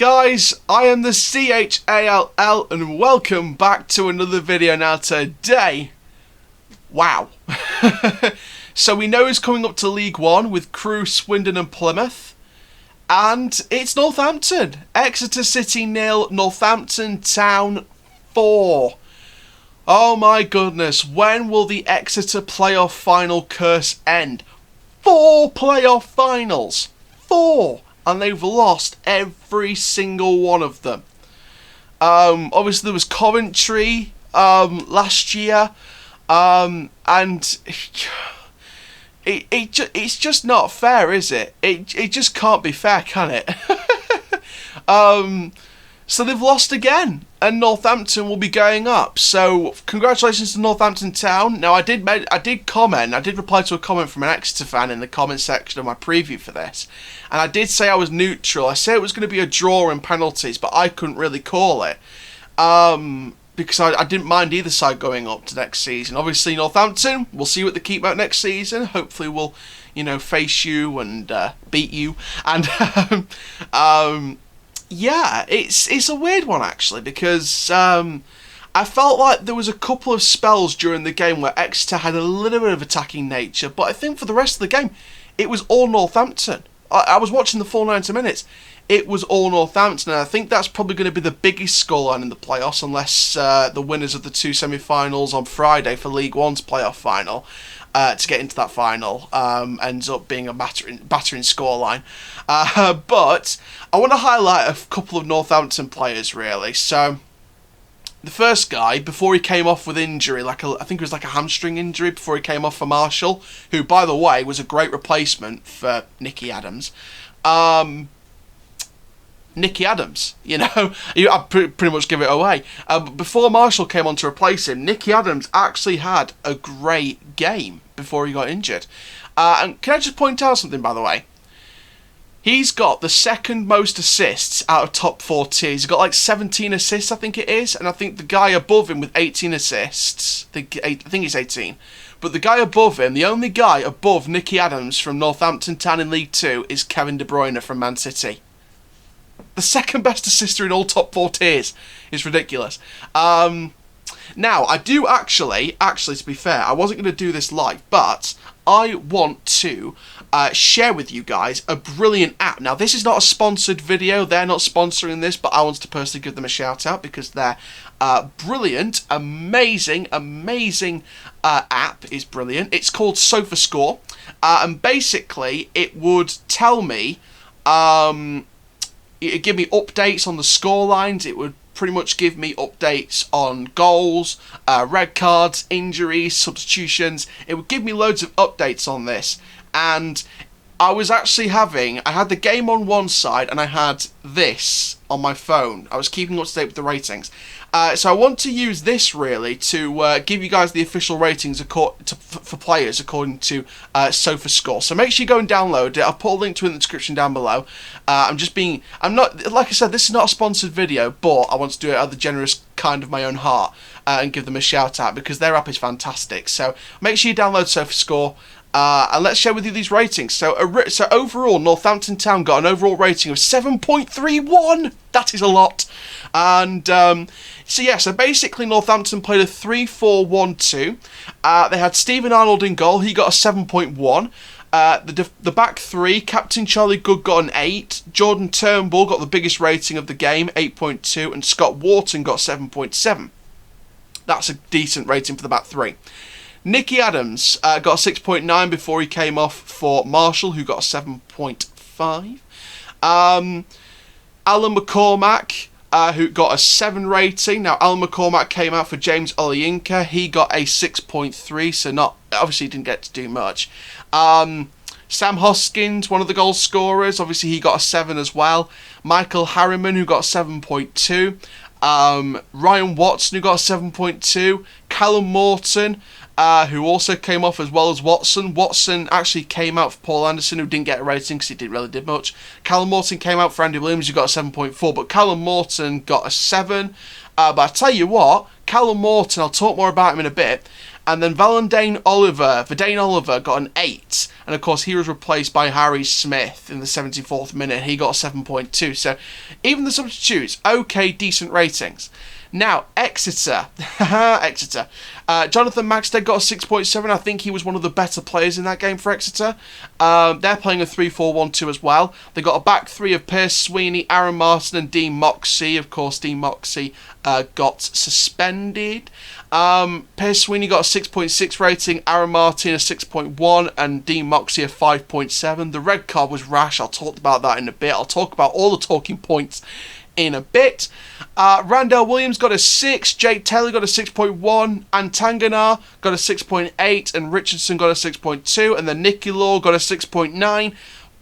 guys, I am the CHALL and welcome back to another video. Now today, wow. So we know it's coming up to League One with Crewe, Swindon and Plymouth. And it's Northampton. Exeter City 0, Northampton Town 4. Oh my goodness, when will the Exeter playoff final curse end? 4 playoff finals. 4. And they've lost every single one of them. Obviously there was Coventry last year, and it's just not fair, is it? It just can't be fair, can it? So they've lost again, and Northampton will be going up. So congratulations to Northampton Town. Now I did reply to a comment from an Exeter fan in the comment section of my preview for this, and I did say I was neutral. I said it was going to be a draw in penalties, but I couldn't really call it because I didn't mind either side going up to next season. Obviously Northampton, we'll see what they keep out next season. Hopefully we'll, face you and beat you, and yeah, it's a weird one actually, because I felt like there was a couple of spells during the game where Exeter had a little bit of attacking nature, but I think for the rest of the game, it was all Northampton. I was watching the full 90 minutes. It was all Northampton, and I think that's probably going to be the biggest scoreline in the playoffs, unless the winners of the 2 semi-finals on Friday for League One's playoff final to get into that final ends up being a battering scoreline. But I want to highlight a couple of Northampton players, really. So the first guy, before he came off with injury, I think it was like a hamstring injury before he came off for Marshall, who, by the way, was a great replacement for Nicky Adams. Nicky Adams, I pretty much give it away. But before Marshall came on to replace him, Nicky Adams actually had a great game before he got injured. And can I just point out something, by the way? He's got the second most assists out of top 4 tiers. He's got like 17 assists, I think it is. And I think the guy above him with 18 assists, I think he's 18. But the guy above him, the only guy above Nicky Adams from Northampton Town in League 2 is Kevin De Bruyne from Man City. The second best assister in all top 4 tiers is ridiculous. Now, I do actually, to be fair, I wasn't going to do this live, but I want to share with you guys a brilliant app. Now, this is not a sponsored video. They're not sponsoring this, but I want to personally give them a shout out because their brilliant, amazing app is brilliant. It's called SofaScore, and basically it would tell me, it'd give me updates on the score lines. It would pretty much give me updates on goals, red cards, injuries, substitutions. It would give me loads of updates on this. And I had the game on one side and I had this on my phone. I was keeping up to date with the ratings. So I want to use this really to give you guys the official ratings for players according to SofaScore. So make sure you go and download it. I'll put a link to it in the description down below. I'm not, like I said, this is not a sponsored video, but I want to do it out of the generous kind of my own heart and give them a shout out because their app is fantastic. So make sure you download SofaScore. And let's share with you these ratings. So overall, Northampton Town got an overall rating of 7.31. That is a lot. And so basically Northampton played a 3-4-1-2. They had Stephen Arnold in goal. He got a 7.1. The back three, Captain Charlie Good got an 8. Jordan Turnbull got the biggest rating of the game, 8.2. And Scott Wharton got 7.7. That's a decent rating for the back three. Nicky Adams got a 6.9 before he came off for Marshall, who got a 7.5. Alan McCormack, who got a 7 rating. Now, Alan McCormack came out for James Olayinka. He got a 6.3, so obviously didn't get to do much. Sam Hoskins, one of the goal scorers, obviously he got a 7 as well. Michael Harriman, who got a 7.2. Ryan Watson, who got a 7.2. Callum Morton, who also came off as well as Watson. Watson actually came out for Paul Anderson, who didn't get a rating because he didn't really did much. Callum Morton came out for Andy Williams, who got a 7.4, but Callum Morton got a 7. But I tell you what, Callum Morton, I'll talk more about him in a bit. And then Verdane Oliver got an 8. and of course he was replaced by Harry Smith in the 74th minute. He got a 7.2. So even the substitutes, okay, decent ratings. Now, Exeter. Exeter. Jonathan Maxted got a 6.7. I think he was one of the better players in that game for Exeter. They're playing a 3-4-1-2 as well. They got a back three of Pierce Sweeney, Aaron Martin and Dean Moxey. Of course, Dean Moxey got suspended. Pierce Sweeney got a 6.6 rating, Aaron Martin a 6.1 and Dean Moxey a 5.7. The red card was rash. I'll talk about that in a bit. I'll talk about all the talking points in a bit. Randall Williams got a 6, Jake Taylor got a 6.1, Antangana got a 6.8, and Richardson got a 6.2, and then Nicky Law got a 6.9,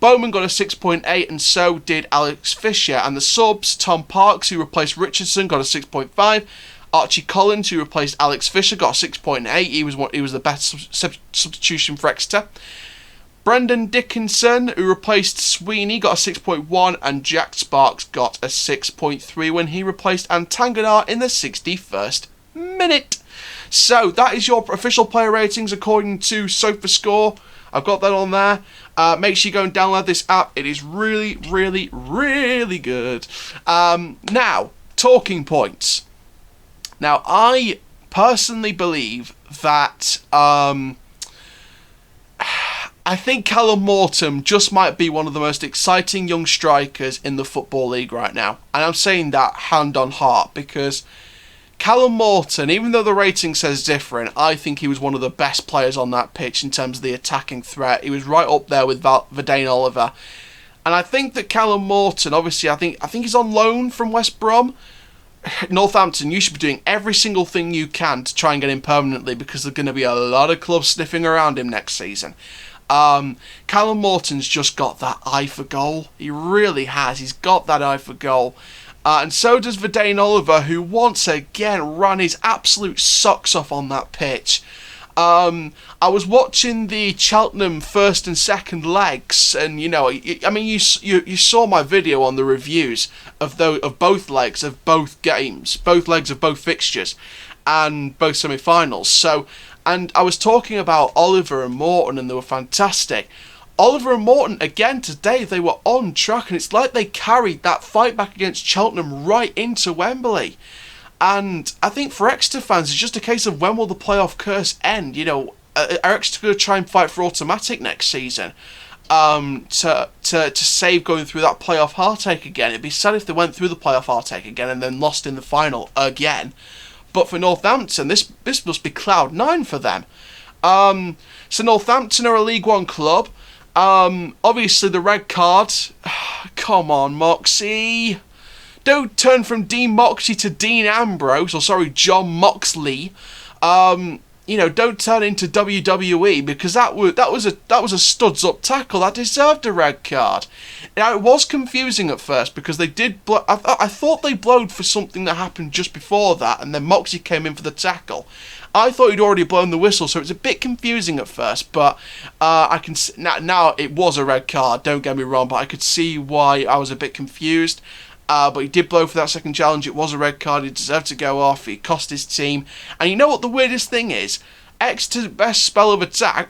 Bowman got a 6.8, and so did Alex Fisher. And the subs, Tom Parks, who replaced Richardson, got a 6.5, Archie Collins, who replaced Alex Fisher, got a 6.8, he was the best substitution for Exeter. Brendan Dickinson, who replaced Sweeney, got a 6.1, and Jack Sparks got a 6.3 when he replaced Antangana in the 61st minute. So that is your official player ratings according to SofaScore. I've got that on there. Make sure you go and download this app. It is really, really, really good. Now, talking points. Now, I personally believe that I think Callum Morton just might be one of the most exciting young strikers in the Football League right now. And I'm saying that hand on heart because Callum Morton, even though the rating says different, I think he was one of the best players on that pitch in terms of the attacking threat. He was right up there with Verdane Oliver. And I think that Callum Morton, obviously, I think he's on loan from West Brom. Northampton, you should be doing every single thing you can to try and get him permanently because there's going to be a lot of clubs sniffing around him next season. Callum Morton's just got that eye for goal. He really has. He's got that eye for goal. And so does Verdane Oliver, who once again ran his absolute socks off on that pitch. I was watching the Cheltenham first and second legs, and you saw my video on the reviews of both legs of both games, both legs of both fixtures, and both semi-finals. And I was talking about Oliver and Morton, and they were fantastic. Oliver and Morton, again today, they were on track, and it's like they carried that fight back against Cheltenham right into Wembley. And I think for Exeter fans, it's just a case of when will the playoff curse end? Are Exeter going to try and fight for automatic next season to save going through that playoff heartache again? It'd be sad if they went through the playoff heartache again and then lost in the final again. But for Northampton, this must be cloud nine for them. So Northampton are a League One club. Obviously the red card. Come on, Moxey. Don't turn from Dean Moxey to Dean Ambrose, John Moxley. Don't turn into WWE because that was a studs up tackle that deserved a red card. Now it was confusing at first because they did. I thought they blowed for something that happened just before that, and then Moxey came in for the tackle. I thought he'd already blown the whistle, so it's a bit confusing at first. But I can now it was a red card. Don't get me wrong, but I could see why I was a bit confused. But he did blow for that second challenge. It was a red card. He deserved to go off. He cost his team. And you know what the weirdest thing is? Exeter's best spell of attack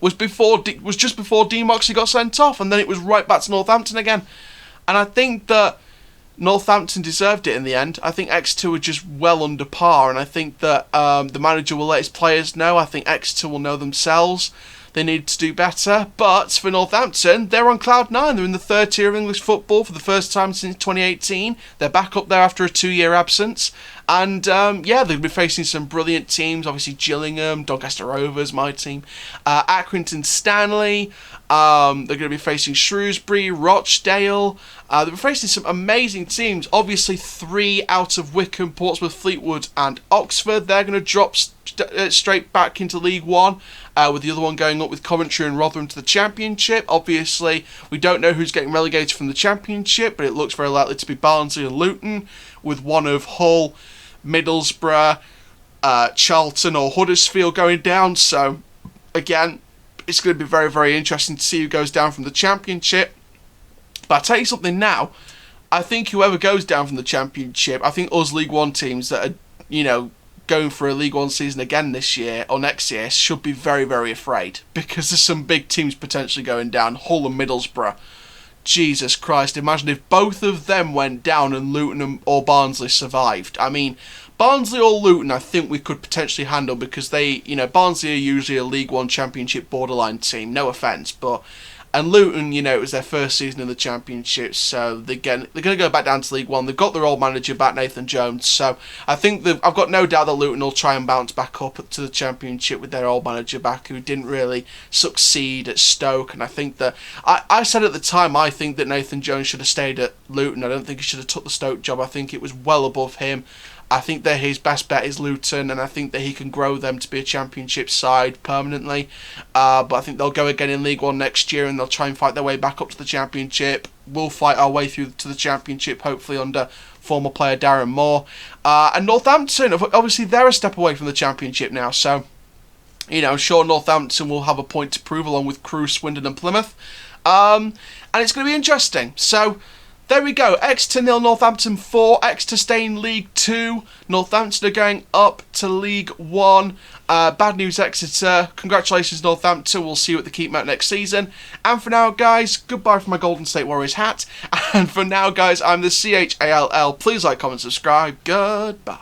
was just before Dean Moxley got sent off, and then it was right back to Northampton again. And I think that Northampton deserved it in the end. I think Exeter were just well under par, and I think that the manager will let his players know. I think Exeter will know themselves. They need to do better. But for Northampton, they're on cloud nine. They're in the third tier of English football for the first time since 2018. They're back up there after a 2-year absence. And they'll be facing some brilliant teams. Obviously Gillingham, Doncaster Rovers, my team. Accrington Stanley. They're going to be facing Shrewsbury, Rochdale. They'll be facing some amazing teams. Obviously 3 out of Wycombe, Portsmouth, Fleetwood and Oxford. They're going to drop straight back into League One. With the other one going up with Coventry and Rotherham to the Championship. Obviously, we don't know who's getting relegated from the Championship, but it looks very likely to be Barnsley and Luton, with one of Hull, Middlesbrough, Charlton or Huddersfield going down. So, again, it's going to be very, very interesting to see who goes down from the Championship. But I'll tell you something now. I think whoever goes down from the Championship, I think us League One teams that are, going going for a League One season again this year or next year should be very, very afraid, because there's some big teams potentially going down. Hull and Middlesbrough. Jesus Christ, imagine if both of them went down and Luton or Barnsley survived. I mean, Barnsley or Luton, I think we could potentially handle, because they, Barnsley are usually a League One Championship borderline team, no offence, but... And Luton, it was their first season in the Championship, so they're going to go back down to League One. They've got their old manager back, Nathan Jones, so I think I've got no doubt that Luton will try and bounce back up to the Championship with their old manager back, who didn't really succeed at Stoke. And I think that I said at the time, I think that Nathan Jones should have stayed at Luton. I don't think he should have took the Stoke job. I think it was well above him. I think that his best bet is Luton, and I think that he can grow them to be a Championship side permanently. But I think they'll go again in League One next year, and they'll try and fight their way back up to the Championship. We'll fight our way through to the Championship, hopefully under former player Darren Moore. And Northampton, obviously they're a step away from the Championship now, so I'm sure Northampton will have a point to prove, along with Crewe, Swindon and Plymouth. And it's going to be interesting. So... there we go. Exeter 0, Northampton 4. Exeter stay in League 2. Northampton are going up to League 1. Bad news, Exeter. Congratulations, Northampton. We'll see you at the Keepmoat next season. And for now, guys, goodbye from my Golden State Warriors hat. And for now, guys, I'm the CHALL. Please like, comment, subscribe. Goodbye.